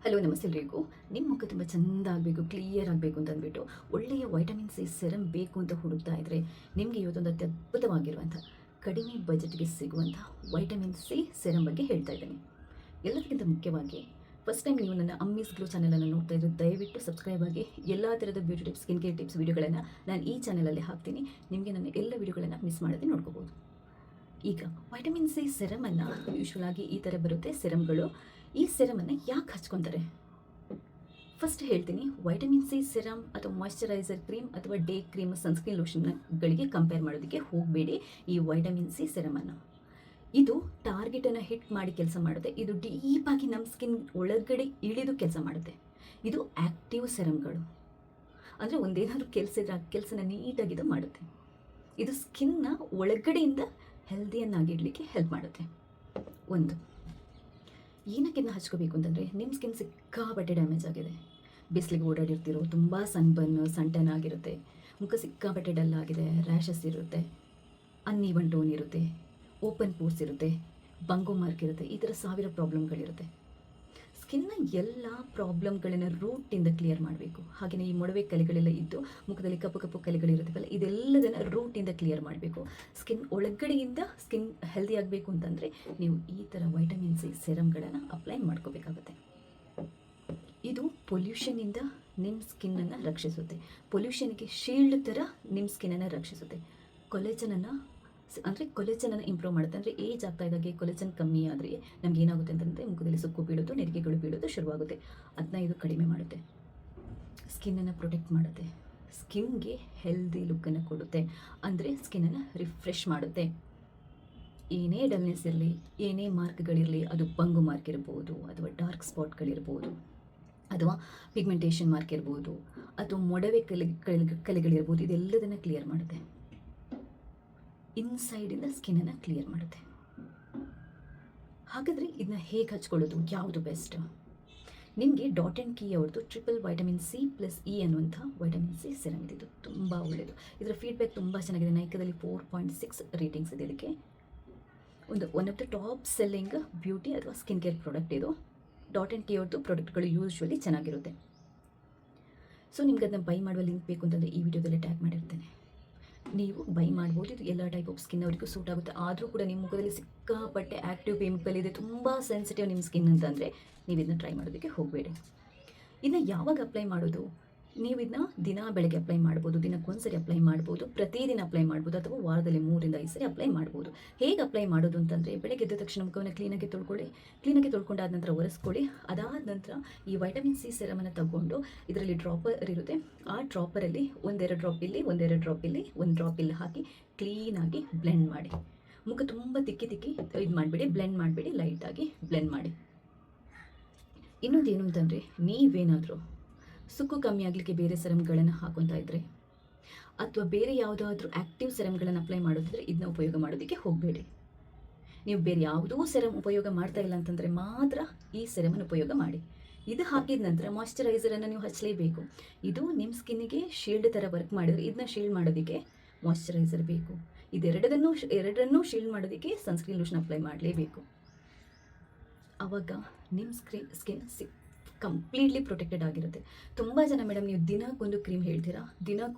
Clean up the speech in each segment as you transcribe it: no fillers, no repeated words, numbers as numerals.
Hello ನಮಸ್ತೆ ಎಲ್ರಿಗೂ. ನಿಮ್ಮ ಮುಖ ತುಂಬ ಚೆಂದ ಆಗಬೇಕು, ಕ್ಲಿಯರ್ ಆಗಬೇಕು ಅಂತ ಅಂದ್ಬಿಟ್ಟು ಒಳ್ಳೆಯ ವೈಟಮಿನ್ ಸಿ ಸೆರಮ್ ಬೇಕು ಅಂತ ಹುಡುಕ್ತಾ ಇದ್ದರೆ ನಿಮಗೆ ಇವತ್ತೊಂದು ಅತ್ಯದ್ಭುತವಾಗಿರುವಂಥ ಕಡಿಮೆ ಬಜೆಟ್ಗೆ ಸಿಗುವಂಥ ವೈಟಮಿನ್ ಸಿ ಸೆರಮ್ ಬಗ್ಗೆ ಹೇಳ್ತಾ ಇದ್ದೀನಿ. ಎಲ್ಲದಕ್ಕಿಂತ ಮುಖ್ಯವಾಗಿ ಫಸ್ಟ್ ಟೈಮ್ ನೀವು ನನ್ನ ಅಮ್ಮೀಸ್ ಗ್ಲೋ ಚಾನಲನ್ನು ನೋಡ್ತಾ ಇದ್ದರೆ ದಯವಿಟ್ಟು ಸಬ್ಸ್ಕ್ರೈಬ್ ಆಗಿ. ಎಲ್ಲ ಥರದ beauty tips, skin care tips ವಿಡಿಯೋಗಳನ್ನು ನಾನು ಈ ಚಾನಲಲ್ಲಿ ಹಾಕ್ತೀನಿ. ನಿಮಗೆ ನನ್ನ ಎಲ್ಲ ವಿಡಿಯೋಗಳನ್ನು ಮಿಸ್ ಮಾಡದೆ ನೋಡ್ಕೋಬೋದು. ಈಗ ವೈಟಮಿನ್ ಸಿ ಸೆರಮನ್ನು ಯೂಶ್ವಲ್ ಆಗಿ ಈ ಥರ ಬರುತ್ತೆ ಸೆರಮ್ಗಳು. ಈ ಸೆರಮನ್ನು ಯಾಕೆ ಹಚ್ಕೊತಾರೆ ಫಸ್ಟ್ ಹೇಳ್ತೀನಿ. ವೈಟಮಿನ್ ಸಿ ಸೆರಮ್ ಅಥವಾ ಮಾಯ್ಶ್ಚರೈಸರ್ ಕ್ರೀಮ್ ಅಥವಾ ಡೇ ಕ್ರೀಮ್, ಸನ್ಸ್ಕ್ರೀನ್ ಲೋಷನ್ಗಳಿಗೆ ಕಂಪೇರ್ ಮಾಡೋದಕ್ಕೆ ಹೋಗಬೇಡಿ. ಈ ವೈಟಮಿನ್ ಸಿ ಸೆರಮನ್ನು ಇದು ಟಾರ್ಗೆಟನ್ನು ಹಿಟ್ ಮಾಡಿ ಕೆಲಸ ಮಾಡುತ್ತೆ. ಇದು ಡೀಪಾಗಿ ನಮ್ಮ ಸ್ಕಿನ್ ಒಳಗಡೆ ಇಳಿದು ಕೆಲಸ ಮಾಡುತ್ತೆ. ಇದು ಆ್ಯಕ್ಟಿವ್ ಸೆರಮ್ಗಳು, ಅಂದರೆ ಒಂದೇನಾದರೂ ಕೆಲಸ ಇದ್ರೆ ಆ ಕೆಲಸನ ನೀಟಾಗಿದ್ದು ಮಾಡುತ್ತೆ. ಇದು ಸ್ಕಿನ್ನ ಒಳಗಡೆಯಿಂದ ಹೆಲ್ದಿಯನ್ನಾಗಿಡಲಿಕ್ಕೆ ಹೆಲ್ಪ್ ಮಾಡುತ್ತೆ. ಒಂದು ಏನಕ್ಕೆ ಇದನ್ನ ಹಚ್ಕೋಬೇಕು ಅಂತಂದರೆ, ನಿಮ್ಮ ಸ್ಕಿನ್ ಸಿಕ್ಕಾಪಟ್ಟೆ ಡ್ಯಾಮೇಜ್ ಆಗಿದೆ. ಬಿಸಿಲಿಗೆ ಓಡಾಡಿರ್ತಿರೋ, ತುಂಬ ಸನ್ ಟ್ಯಾನ್ ಆಗಿರುತ್ತೆ, ಮುಖ ಸಿಕ್ಕಾಪಟ್ಟೆ ಡಲ್ ಆಗಿದೆ, ರ್ಯಾಷಸ್ ಇರುತ್ತೆ, ಅನ್ಈವನ್ ಟೋನ್ ಇರುತ್ತೆ, ಓಪನ್ ಪೋರ್ಸ್ ಇರುತ್ತೆ, ಬಂಗೋ ಮಾರ್ಕ್ ಇರುತ್ತೆ. ಈ ಥರ ಸಾವಿರ ಪ್ರಾಬ್ಲಮ್ಗಳಿರುತ್ತೆ. ಸ್ಕಿನ್ನ ಎಲ್ಲ ಪ್ರಾಬ್ಲಮ್ಗಳನ್ನು ರೂಟಿಂದ ಕ್ಲಿಯರ್ ಮಾಡಬೇಕು. ಹಾಗೆಯೇ ಈ ಮೊಡವೆ ಕಲೆಗಳೆಲ್ಲ ಇದ್ದು ಮುಖದಲ್ಲಿ ಕಪ್ಪು ಕಪ್ಪು ಕಲೆಗಳಿರುತ್ತವಲ್ಲ, ಇದೆಲ್ಲದನ್ನು ರೂಟಿಂದ ಕ್ಲಿಯರ್ ಮಾಡಬೇಕು. ಸ್ಕಿನ್ ಒಳಗಡೆಯಿಂದ ಸ್ಕಿನ್ ಹೆಲ್ದಿ ಆಗಬೇಕು ಅಂತಂದರೆ ನೀವು ಈ ಥರ ವೈಟಮಿನ್ ಸಿ ಸೆರಮ್ಗಳನ್ನು ಅಪ್ಲೈ ಮಾಡ್ಕೋಬೇಕಾಗುತ್ತೆ. ಇದು ಪೊಲ್ಯೂಷನಿಂದ ನಿಮ್ಮ ಸ್ಕಿನ್ನನ್ನು ರಕ್ಷಿಸುತ್ತೆ. ಪೊಲ್ಯೂಷನ್ಗೆ ಶೀಲ್ಡ್ ಥರ ನಿಮ್ಮ ಸ್ಕಿನ್ನನ್ನು ರಕ್ಷಿಸುತ್ತೆ. ಕೊಲೆಜನನ್ನು ಇಂಪ್ರೂವ್ ಮಾಡುತ್ತೆ. ಅಂದರೆ ಏಜ್ ಆಗ್ತಾ ಇದ್ದಾಗೆ ಕೊಲೆಜನ್ ಕಮ್ಮಿ ಆದರೆ ನಮ್ಗೆ ಏನಾಗುತ್ತೆ ಅಂತಂದರೆ ಮುಖದಲ್ಲಿ ಸುಕ್ಕು ಬೀಳೋದು, ನೆರಿಗೆಗಳು ಬೀಳೋದು ಶುರುವಾಗುತ್ತೆ. ಅದನ್ನ ಇದು ಕಡಿಮೆ ಮಾಡುತ್ತೆ. ಸ್ಕಿನ್ನನ್ನು ಪ್ರೊಟೆಕ್ಟ್ ಮಾಡುತ್ತೆ. ಸ್ಕಿನ್ಗೆ ಹೆಲ್ದಿ ಲುಕ್ಕನ್ನು ಕೊಡುತ್ತೆ. ಅಂದರೆ ಸ್ಕಿನ್ನನ್ನು ರಿಫ್ರೆಶ್ ಮಾಡುತ್ತೆ. ಏನೇ ಡಲ್ನೆಸ್ ಇರಲಿ, ಏನೇ ಮಾರ್ಕ್ಗಳಿರಲಿ, ಅದು ಬಂಗು ಮಾರ್ಕ್ ಇರ್ಬೋದು, ಅಥವಾ ಡಾರ್ಕ್ ಸ್ಪಾಟ್ಗಳಿರ್ಬೋದು, ಅಥವಾ ಪಿಗ್ಮೆಂಟೇಷನ್ ಮಾರ್ಕ್ ಇರ್ಬೋದು, ಅಥವಾ ಮೊಡವೆ ಕಲೆಗಳಿರ್ಬೋದು, ಇದೆಲ್ಲದನ್ನು ಕ್ಲಿಯರ್ ಮಾಡುತ್ತೆ. ಇನ್ಸೈಡಿಂದ ಸ್ಕಿನ್ನನ್ನು ಕ್ಲಿಯರ್ ಮಾಡುತ್ತೆ. ಹಾಗಾದರೆ ಇದನ್ನ ಹೇಗೆ ಹಚ್ಕೊಳ್ಳೋದು, ಯಾವುದು ಬೆಸ್ಟ್? ನಿಮಗೆ ಡಾಟ್ ಆ್ಯಂಡ್ ಕೀ ಅವ್ರದ್ದು triple vitamin C plus E ಅನ್ನುವಂಥ ವೈಟಮಿನ್ ಸಿ ಸೆರಮ್ ಇದೆ. ಇದು ತುಂಬ ಒಳ್ಳೆಯದು. ಇದರ ಫೀಡ್ಬ್ಯಾಕ್ ತುಂಬ ಚೆನ್ನಾಗಿದೆ. ನೈಕಾದಲ್ಲಿ 4.6 ರೇಟಿಂಗ್ಸ್ ಇದೆ. ಇದಕ್ಕೆ one of the top selling beauty ಅಥವಾ ಸ್ಕಿನ್ ಕೇರ್ ಪ್ರಾಡಕ್ಟ್ ಇದು. ಡಾಟ್ ಆ್ಯಂಡ್ ಕೀ ಅವ್ರದ್ದು ಪ್ರಾಡಕ್ಟ್ಗಳು ಯೂಶ್ವಲಿ ಚೆನ್ನಾಗಿರುತ್ತೆ. ಸೊ ನಿಮ್ಗೆ ಅದನ್ನ ಬೈ ಮಾಡುವ ಲಿಂಕ್ ಬೇಕು ಅಂತಂದರೆ ಈ ವಿಡಿಯೋದಲ್ಲಿ ಟ್ಯಾಗ್ ಮಾಡಿರ್ತೇನೆ. ನೀವು ಬೈ ಮಾಡ್ಬೋದು. ಇದು ಎಲ್ಲ ಟೈಪ್ ಆಫ್ ಸ್ಕಿನ್ ಅವರಿಗೂ ಸೂಟ್ ಆಗುತ್ತೆ. ಆದರೂ ಕೂಡ ನಿಮ್ಮ ಮುಖದಲ್ಲಿ ಸಿಕ್ಕಾಪಟ್ಟೆ ಆ್ಯಕ್ಟಿವ್ ಪಿಂಪಲ್ ಇದೆ, ತುಂಬ ಸೆನ್ಸಿಟಿವ್ ನಿಮ್ಮ ಸ್ಕಿನ್ ಅಂತಂದರೆ ನೀವು ಇದನ್ನ ಟ್ರೈ ಮಾಡೋದಕ್ಕೆ ಹೋಗಬೇಡಿ. ಇದನ್ನ ಯಾವಾಗ ಅಪ್ಲೈ ಮಾಡೋದು? ನೀವು ಇದನ್ನ ದಿನ ಬೆಳಗ್ಗೆ ಅಪ್ಲೈ ಮಾಡ್ಬೋದು, ದಿನಕ್ಕೊಂದ್ಸರಿ ಅಪ್ಲೈ ಮಾಡ್ಬೋದು, ಪ್ರತಿದಿನ ಅಪ್ಲೈ ಮಾಡ್ಬೋದು, ಅಥವಾ ವಾರದಲ್ಲಿ 3 ರಿಂದ 5 ಸರಿ ಅಪ್ಲೈ ಮಾಡ್ಬೋದು. ಹೇಗೆ ಅಪ್ಲೈ ಮಾಡೋದು ಅಂತಂದರೆ, ಬೆಳಗ್ಗೆ ಎದ್ದ ತಕ್ಷಣ ಮುಖವನ್ನು ಕ್ಲೀನಾಗಿ ತೊಳ್ಕೊಂಡಾದ ನಂತರ ಒರೆಸ್ಕೊಳ್ಳಿ. ಅದಾದ ನಂತರ ಈ ವೈಟಮಿನ್ ಸಿ ಸೆರಮನ್ನು ತಗೊಂಡು ಇದರಲ್ಲಿ ಡ್ರಾಪರ್ ಇರುತ್ತೆ. ಆ ಡ್ರಾಪರಲ್ಲಿ 1-2 ಡ್ರಾಪ್ ಇಲ್ಲಿ, 1-2 ಡ್ರಾಪ್ ಇಲ್ಲಿ, 1 ಡ್ರಾಪ್ ಇಲ್ಲಿ ಹಾಕಿ ಕ್ಲೀನಾಗಿ ಬ್ಲೆಂಡ್ ಮಾಡಿ. ಮುಖ ತುಂಬ ತಿಕ್ಕಿ ಇದು ಮಾಡಿಬಿಡಿ, ಬ್ಲೆಂಡ್ ಮಾಡಿಬಿಡಿ, ಲೈಟಾಗಿ ಬ್ಲೆಂಡ್ ಮಾಡಿ. ಇನ್ನೊಂದೇನು ಅಂತಂದರೆ, ನೀವೇನಾದರೂ ಸುಕ್ಕು ಕಮ್ಮಿ ಆಗಲಿಕ್ಕೆ ಬೇರೆ ಸೆರಮ್ಗಳನ್ನು ಹಾಕೊತಾ ಇದ್ದರೆ, ಅಥವಾ ಬೇರೆ ಯಾವುದಾದ್ರೂ ಆ್ಯಕ್ಟಿವ್ ಸೆರಮ್ಗಳನ್ನು ಅಪ್ಲೈ ಮಾಡೋದಿದ್ರೆ ಇದನ್ನ ಉಪಯೋಗ ಮಾಡೋದಕ್ಕೆ ಹೋಗಬೇಡಿ. ನೀವು ಬೇರೆ ಯಾವುದೂ ಸೆರಮ್ ಉಪಯೋಗ ಮಾಡ್ತಾ ಇಲ್ಲ ಅಂತಂದರೆ ಮಾತ್ರ ಈ ಸೆರಮನ್ನು ಉಪಯೋಗ ಮಾಡಿ. ಇದು ಹಾಕಿದ ನಂತರ ಮಾಯ್ಶ್ಚರೈಸರನ್ನು ನೀವು ಹಚ್ಚಲೇಬೇಕು. ಇದು ನಿಮ್ಮ ಸ್ಕಿನ್ನಿಗೆ ಶೀಲ್ಡ್ ಥರ ವರ್ಕ್ ಮಾಡಿದರೆ ಇದನ್ನ ಶೀಲ್ಡ್ ಮಾಡೋದಕ್ಕೆ ಮಾಯ್ಶ್ಚರೈಸರ್ ಬೇಕು. ಎರಡನ್ನೂ ಶೀಲ್ಡ್ ಮಾಡೋದಕ್ಕೆ ಸನ್ಸ್ಕ್ರೀನ್ ಲೋಷನ್ ಅಪ್ಲೈ ಮಾಡಲೇಬೇಕು. ಆವಾಗ ನಿಮ್ಮ ಸ್ಕಿನ್ ಕಂಪ್ಲೀಟ್ಲಿ ಪ್ರೊಟೆಕ್ಟೆಡ್ ಆಗಿರುತ್ತೆ. ತುಂಬ ಜನ ಮೇಡಮ್ ನೀವು ದಿನಕ್ಕೊಂದು ಕ್ರೀಮ್ ಹೇಳ್ತೀರಾ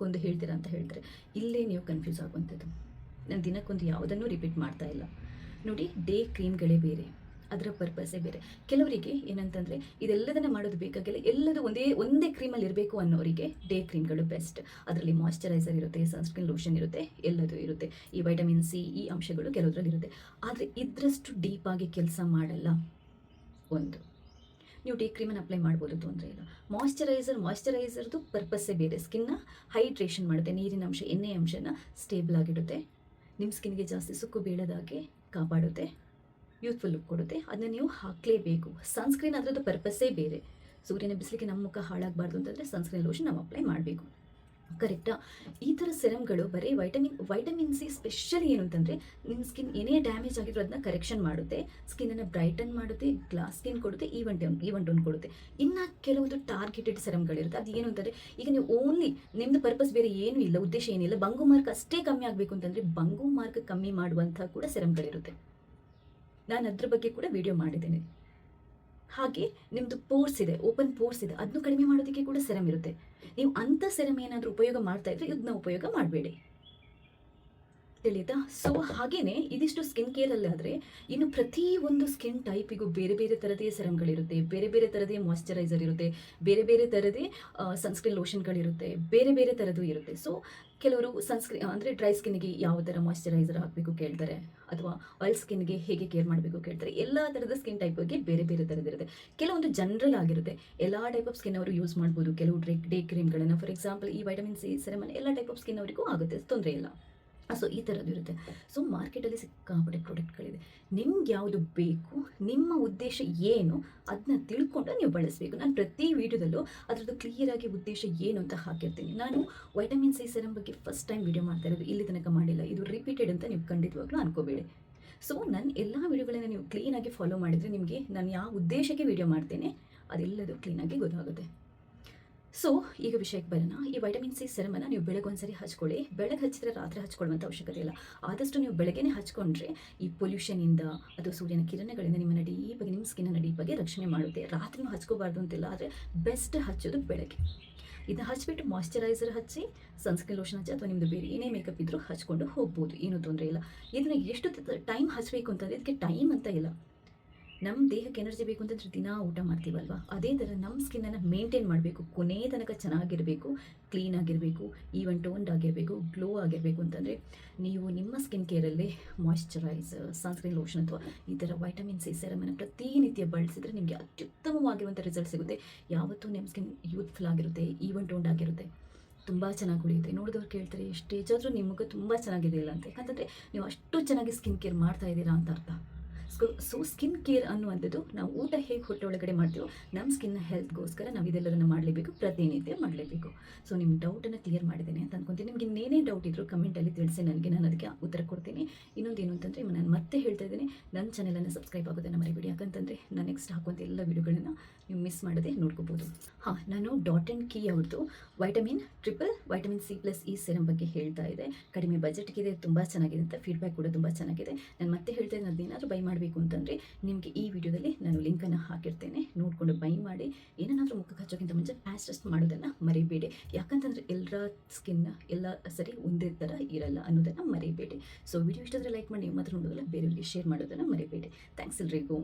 ಅಂತ ಹೇಳ್ತಾರೆ. ಇಲ್ಲೇ ನೀವು ಕನ್ಫ್ಯೂಸ್ ಆಗುವಂಥದ್ದು. ನಾನು ದಿನಕ್ಕೊಂದು ಯಾವುದನ್ನು ರಿಪೀಟ್ ಮಾಡ್ತಾ ಇಲ್ಲ. ನೋಡಿ, ಡೇ ಕ್ರೀಮ್ಗಳೇ ಬೇರೆ, ಅದರ ಪರ್ಪಸ್ಸೇ ಬೇರೆ. ಕೆಲವರಿಗೆ ಏನಂತಂದರೆ ಇದೆಲ್ಲದನ್ನು ಮಾಡೋದು ಬೇಕಾಗಿಲ್ಲ, ಎಲ್ಲದೂ ಒಂದೇ ಕ್ರೀಮಲ್ಲಿ ಇರಬೇಕು ಅನ್ನೋರಿಗೆ ಡೇ ಕ್ರೀಮ್ಗಳು ಬೆಸ್ಟ್. ಅದರಲ್ಲಿ ಮಾಯ್ಶ್ಚರೈಸರ್ ಇರುತ್ತೆ, ಸನ್ಸ್ಕ್ರೀನ್ ಲೋಷನ್ ಇರುತ್ತೆ, ಎಲ್ಲದೂ ಇರುತ್ತೆ. ಈ ವೈಟಮಿನ್ ಸಿ ಈ ಅಂಶಗಳು ಕೆಲವರಲ್ಲಿ ಇರುತ್ತೆ. ಆದರೆ ಇದರಷ್ಟು ಡೀಪಾಗಿ ಕೆಲಸ ಮಾಡಲ್ಲ. ಒಂದು, ನೀವು ಡೇ ಕ್ರೀಮನ್ನು ಅಪ್ಲೈ ಮಾಡ್ಬೋದು, ತೊಂದರೆ ಇಲ್ಲ. ಮಾಯ್ಶ್ಚರೈಸರ್ದು ಪರ್ಪಸ್ಸೇ ಬೇರೆ. ಸ್ಕಿನ್ನ ಹೈಡ್ರೇಷನ್ ಮಾಡುತ್ತೆ, ನೀರಿನ ಅಂಶ, ಎಣ್ಣೆ ಅಂಶನ ಸ್ಟೇಬಲ್ ಆಗಿಡುತ್ತೆ, ನಿಮ್ಮ ಸ್ಕಿನ್ಗೆ ಜಾಸ್ತಿ ಸುಕ್ಕು ಬೀಳೋದಾಗೆ ಕಾಪಾಡುತ್ತೆ, ಯೂತ್ಫುಲ್ ಲುಕ್ ಕೊಡುತ್ತೆ. ಅದನ್ನ ನೀವು ಹಾಕಲೇಬೇಕು. ಸನ್ಸ್ಕ್ರೀನ್ ಅದರದ್ದು ಪರ್ಪಸ್ಸೇ ಬೇರೆ. ಸೂರ್ಯನ ಬಿಸಿಲಿಗೆ ನಮ್ಮ ಮುಖ ಹಾಳಾಗಬಾರ್ದು ಅಂತಂದರೆ ಸನ್ಸ್ಕ್ರೀನ್ ಲೋಷನ್ ನಾವು ಅಪ್ಲೈ ಮಾಡಬೇಕು. ಕರೆಕ್ಟಾ? ಈ ಥರ ಸೆರಮ್ಗಳು ಬರೀ ವೈಟಮಿನ್ ಸಿ ಸ್ಪೆಷಲಿ ಏನು ಅಂತಂದರೆ, ನಿಮ್ಮ ಸ್ಕಿನ್ ಏನೇ ಡ್ಯಾಮೇಜ್ ಆಗಿದ್ರು ಅದನ್ನ ಕರೆಕ್ಷನ್ ಮಾಡುತ್ತೆ, ಸ್ಕಿನ್ನನ್ನು ಬ್ರೈಟನ್ ಮಾಡುತ್ತೆ, ಗ್ಲಾಸ್ ಸ್ಕಿನ್ ಕೊಡುತ್ತೆ, ಈವನ್ ಟೋನ್ ಕೊಡುತ್ತೆ. ಇನ್ನು ಕೆಲವೊಂದು ಟಾರ್ಗೆಟೆಡ್ ಸೆರಮ್ಗಳಿರುತ್ತೆ. ಅದು ಏನು ಅಂತಂದರೆ, ಈಗ ನೀವು ಓನ್ಲಿ ನಿಮ್ಮದು ಪರ್ಪಸ್ ಬೇರೆ ಏನೂ ಇಲ್ಲ, ಉದ್ದೇಶ ಏನಿಲ್ಲ, ಬಂಗು ಮಾರ್ಕ್ ಅಷ್ಟೇ ಕಮ್ಮಿ ಆಗಬೇಕು ಅಂತಂದರೆ ಬಂಗು ಮಾರ್ಕ್ ಕಮ್ಮಿ ಮಾಡುವಂಥ ಕೂಡ ಸೆರಮ್ಗಳಿರುತ್ತೆ. ನಾನು ಅದ್ರ ಬಗ್ಗೆ ಕೂಡ ವಿಡಿಯೋ ಮಾಡಿದ್ದೇನೆ. ಹಾಗೆ ನಿಮ್ಮದು ಪೋರ್ಸ್ ಇದೆ, ಓಪನ್ ಪೋರ್ಸ್ ಇದೆ, ಅದನ್ನು ಕಡಿಮೆ ಮಾಡೋದಕ್ಕೆ ಕೂಡ ಸೆರಮ್ ಇರುತ್ತೆ. ನೀವು ಅಂಥ ಸೆರಮ್ ಏನಾದರೂ ಉಪಯೋಗ ಮಾಡ್ತಾ ಇದ್ರೆ ಇದನ್ನ ಉಪಯೋಗ ಮಾಡಬೇಡಿ. ತಿಳಿತಾ? ಸೊ ಹಾಗೇನೆ ಇದಿಷ್ಟು ಸ್ಕಿನ್ ಕೇರಲ್ಲಿ ಆದರೆ, ಇನ್ನು ಪ್ರತಿ ಒಂದು ಸ್ಕಿನ್ ಟೈಪಿಗೂ ಬೇರೆ ಬೇರೆ ಥರದೇ ಸೆರಮ್ಗಳಿರುತ್ತೆ, ಬೇರೆ ಬೇರೆ ಥರದೇ ಮಾಯ್ಶ್ಚರೈಸರ್ ಇರುತ್ತೆ, ಬೇರೆ ಬೇರೆ ಥರದೇ ಸನ್ಸ್ಕ್ರೀನ್ ಲೋಷನ್ಗಳಿರುತ್ತೆ, ಬೇರೆ ಬೇರೆ ಥರದ್ದು ಇರುತ್ತೆ. ಸೊ ಕೆಲವರು ಅಂದರೆ ಡ್ರೈ ಸ್ಕಿನ್ಗೆ ಯಾವ ಥರ ಮಾಯ್ಶ್ಚರೈಸರ್ ಹಾಕಬೇಕು ಕೇಳ್ತಾರೆ, ಅಥವಾ ಆಯಿಲ್ ಸ್ಕಿನ್ಗೆ ಹೇಗೆ ಕೇರ್ ಮಾಡಬೇಕು ಕೇಳ್ತಾರೆ. ಎಲ್ಲ ಥರದ ಸ್ಕಿನ್ ಟೈಪ್ಗೆ ಬೇರೆ ಬೇರೆ ಥರದಿರುತ್ತೆ. ಕೆಲವೊಂದು ಜನರಲ್ ಆಗಿರುತ್ತೆ, ಎಲ್ಲ ಟೈಪ್ ಆಫ್ ಸ್ಕಿನ್ ಅವರು ಯೂಸ್ ಮಾಡ್ಬೋದು. ಕೆಲವು ಡೇ ಕ್ರೀಮ್ಗಳನ್ನು, ಫಾರ್ ಎಕ್ಸಾಂಪಲ್ ಈ ವೈಟಮಿನ್ ಸಿ ಸೆರಮನ್ನು ಎಲ್ಲ ಟೈಪ್ ಆಫ್ ಸ್ಕಿನ್ ಅವರಿಗೂ ಆಗುತ್ತೆ, ತೊಂದರೆ ಇಲ್ಲ. ಸೊ ಈ ಥರದ್ದು ಇರುತ್ತೆ. ಸೊ ಮಾರ್ಕೆಟಲ್ಲಿ ಸಿಕ್ಕಾಪಟ್ಟೆ ಪ್ರಾಡಕ್ಟ್ಗಳಿದೆ. ನಿಮ್ಗೆ ಯಾವುದು ಬೇಕು, ನಿಮ್ಮ ಉದ್ದೇಶ ಏನು ಅದನ್ನ ತಿಳ್ಕೊಂಡು ನೀವು ಬಳಸಬೇಕು. ನಾನು ಪ್ರತಿ ವಿಡಿಯೋದಲ್ಲೂ ಅದರದ್ದು ಕ್ಲಿಯರಾಗಿ ಉದ್ದೇಶ ಏನು ಅಂತ ಹಾಕಿರ್ತೀನಿ. ನಾನು ವೈಟಮಿನ್ ಸಿ ಸೆರಮ್ ಬಗ್ಗೆ ಫಸ್ಟ್ ಟೈಮ್ ವಿಡಿಯೋ ಮಾಡ್ತಾ ಇರೋದು, ಇಲ್ಲಿ ತನಕ ಮಾಡಿಲ್ಲ. ಇದು ರಿಪೀಟೆಡ್ ಅಂತ ನೀವು ಖಂಡಿತವಾಗ್ಲೂ ಅನ್ಕೋಬೇಡಿ. ಸೊ ನನ್ನ ಎಲ್ಲ ವಿಡಿಯೋಗಳನ್ನು ನೀವು ಕ್ಲೀನಾಗಿ ಫಾಲೋ ಮಾಡಿದರೆ ನಿಮಗೆ ನಾನು ಯಾವ ಉದ್ದೇಶಕ್ಕೆ ವಿಡಿಯೋ ಮಾಡ್ತೇನೆ ಅದೆಲ್ಲದೂ ಕ್ಲೀನಾಗಿ ಗೊತ್ತಾಗುತ್ತೆ. ಸೊ ಈಗ ವಿಷಯಕ್ಕೆ ಬರೋಣ. ಈ ವೈಟಮಿನ್ ಸಿ ಸೆರಮನ್ನು ನೀವು ಬೆಳಗ್ಗೆ ಒಂದ್ಸರಿ ಹಚ್ಕೊಳ್ಳಿ. ಬೆಳಗ್ಗೆ ಹಚ್ಚಿದ್ರೆ ರಾತ್ರಿ ಹಚ್ಕೊಳ್ಳುವಂಥ ಅವಶ್ಯಕತೆ ಇಲ್ಲ. ಆದಷ್ಟು ನೀವು ಬೆಳಗ್ಗೆನೇ ಹಚ್ಕೊಂಡ್ರೆ ಈ ಪೊಲ್ಯೂಷನಿಂದ ಅಥವಾ ಸೂರ್ಯನ ಕಿರಣಗಳಿಂದ ನಿಮ್ಮನ್ನು ಡೀಪಾಗಿ, ನಿಮ್ಮ ಸ್ಕಿನ್ನನ್ನು ಡೀಪಾಗಿ ರಕ್ಷಣೆ ಮಾಡುತ್ತೆ. ರಾತ್ರಿನೂ ಹಚ್ಕೋಬಾರ್ದು ಅಂತಿಲ್ಲ, ಆದರೆ ಬೆಸ್ಟ್ ಹಚ್ಚೋದು ಬೆಳಗ್ಗೆ. ಇದನ್ನ ಹಚ್ಚಿಬಿಟ್ಟು ಮಾಯ್ಶ್ಚರೈಸರ್ ಹಚ್ಚಿ, ಸನ್ಸ್ಕ್ರೀನ್ ಲೋಷನ್ ಹಚ್ಚಿ, ಅಥವಾ ನಿಮ್ಮದು ಬೇರೆ ಏನೇ ಮೇಕಪ್ ಇದ್ದರೂ ಹಚ್ಕೊಂಡು ಹೋಗ್ಬೋದು, ಏನೂ ತೊಂದರೆ ಇಲ್ಲ. ಇದನ್ನು ಎಷ್ಟು ಟೈಮ್ ಹಚ್ಚಬೇಕು ಅಂತಂದರೆ ಇದಕ್ಕೆ ಟೈಮ್ ಅಂತ ಇಲ್ಲ. ನಮ್ಮ ದೇಹಕ್ಕೆ ಎನರ್ಜಿ ಬೇಕು ಅಂತಂದರೆ ದಿನ ಊಟ ಮಾಡ್ತೀವಲ್ವ, ಅದೇ ಥರ ನಮ್ಮ ಸ್ಕಿನ್ನನ್ನು ಮೇಂಟೈನ್ ಮಾಡಬೇಕು. ಕೊನೆ ತನಕ ಚೆನ್ನಾಗಿರಬೇಕು, ಕ್ಲೀನ್ ಆಗಿರಬೇಕು, ಈವನ್ ಟೋನ್ಡ್ ಆಗಿರಬೇಕು, ಗ್ಲೋ ಆಗಿರಬೇಕು ಅಂತಂದರೆ ನೀವು ನಿಮ್ಮ ಸ್ಕಿನ್ ಕೇರಲ್ಲೇ ಮಾಯ್ಶ್ಚರೈಸರ್, ಸನ್ಸ್ಕ್ರೀನ್ ಲೋಷನ್ ಅಥವಾ ಈ ಥರ ವೈಟಮಿನ್ ಸಿ ಸೆರಮನ್ನು ಪ್ರತಿನಿತ್ಯ ಬಳಸಿದರೆ ನಿಮಗೆ ಅತ್ಯುತ್ತಮವಾಗಿರುವಂಥ ರಿಸಲ್ಟ್ ಸಿಗುತ್ತೆ. ಯಾವತ್ತೂ ನಿಮ್ಮ ಸ್ಕಿನ್ ಯೂತ್ಫುಲ್ ಆಗಿರುತ್ತೆ, ಈವನ್ ಟೋನ್ಡ್ ಆಗಿರುತ್ತೆ, ತುಂಬ ಚೆನ್ನಾಗಿ ಉಳಿಯುತ್ತೆ. ನೋಡಿದವ್ರು ಕೇಳ್ತಾರೆ ಎಷ್ಟು ಏಜ್ ಆದರೂ ನಿಮ್ಮ ಮುಖ ತುಂಬ ಚೆನ್ನಾಗಿದೆ ಇಲ್ಲ ಅಂತ. ಯಾಕಂತಂದರೆ ನೀವು ಅಷ್ಟು ಚೆನ್ನಾಗಿ ಸ್ಕಿನ್ ಕೇರ್ ಮಾಡ್ತಾ ಇದ್ದೀರಾ ಅಂತ ಅರ್ಥ. ಸೊ ಸ್ಕಿನ್ ಕೇರ್ ಅನ್ನುವಂಥದ್ದು ನಾವು ಊಟ ಹೇಗೆ ಹೊಟ್ಟೆ ಒಳಗಡೆ ಮಾಡ್ತೀವೋ ನಮ್ಮ ಸ್ಕಿನ್ನ ಹೆಲ್ತ್ಗೋಸ್ಕರ ನಾವು ಇದೆಲ್ಲದನ್ನು ಮಾಡಲೇಬೇಕು, ಪ್ರತಿನಿತ್ಯ ಮಾಡಲೇಬೇಕು. ಸೊ ನಿಮ್ಮ ಡೌಟನ್ನು ಕ್ಲಿಯರ್ ಮಾಡಿದ್ದೇನೆ ಅಂತ ಅಂದ್ಕೊತೀನಿ. ನಿಮಗೆ ಇನ್ನೇನೇ ಡೌಟ್ ಇದ್ದರೂ ಕಮೆಂಟಲ್ಲಿ ತಿಳಿಸಿ, ನನಗೆ ನಾನು ಅದಕ್ಕೆ ಉತ್ತರ ಕೊಡ್ತೀನಿ. ಇನ್ನೊಂದೇನು ಅಂತಂದರೆ, ನಾನು ಮತ್ತೆ ಹೇಳ್ತಾ ಇದ್ದೀನಿ, ನನ್ನ ಚಾನಲನ್ನು ಸಬ್ಸ್ಕ್ರೈಬ್ ಆಗೋದನ್ನು ಮರಿಬೇಡಿ. ಯಾಕಂತಂದರೆ ನಾನು ನೆಕ್ಸ್ಟ್ ಹಾಕುವಂಥ ಎಲ್ಲ ವೀಡಿಯೋಗಳನ್ನು ನೀವು ಮಿಸ್ ಮಾಡದೆ ನೋಡ್ಕೋಬೋದು. ನಾನು ಡಾಟ್ ಆ್ಯಂಡ್ ಕೀ ಅವ್ರದ್ದು ವೈಟಮಿನ್ ಸಿ ಪ್ಲಸ್ ಈ ಸೆರಮ್ ಬಗ್ಗೆ ಹೇಳ್ತಾ ಇದೆ. ಕಡಿಮೆ ಬಜೆಟ್ಗಿದೆ, ತುಂಬ ಚೆನ್ನಾಗಿದೆ ಅಂತ ಫೀಡ್ಬ್ಯಾಕ್ ಕೂಡ ತುಂಬ ಚೆನ್ನಾಗಿದೆ. ನಾನು ಮತ್ತೆ ಹೇಳ್ತಾ ಇದ್ದೀನಿ, ಅದೇನಾದರೂ ಬೈ ಮಾಡಬೇಕು ಅಂತಂದರೆ ನಿಮಗೆ ಈ ವಿಡಿಯೋದಲ್ಲಿ ನಾನು ಲಿಂಕನ್ನು ಹಾಕಿರ್ತೇನೆ, ನೋಡಿಕೊಂಡು ಬೈ ಮಾಡಿ. ಏನಾದರೂ ಮುಖಕ್ಕೆ ಹಚ್ಚೋಕ್ಕಿಂತ ಮುಂಚೆ ಪ್ಯಾಚ್ ಟೆಸ್ಟ್ ಮಾಡೋದನ್ನು ಮರಿಬೇಡಿ. ಯಾಕಂತಂದರೆ ಎಲ್ಲರ ಸ್ಕಿನ್ ಎಲ್ಲ ಸರಿ ಒಂದೇ ಥರ ಇರಲ್ಲ ಅನ್ನೋದನ್ನು ಮರಿಬೇಡಿ. ಸೊ ವಿಡಿಯೋ ಇಷ್ಟಾದರೆ ಲೈಕ್ ಮಾಡಿ, ನೀವು ಮಾತ್ರ ನೋಡೋದಲ್ಲ ಬೇರೆಯವರಿಗೆ ಶೇರ್ ಮಾಡೋದನ್ನು ಮರಿಬೇಡಿ. ಥ್ಯಾಂಕ್ಸ್ ಎಲ್ರಿಗೂ.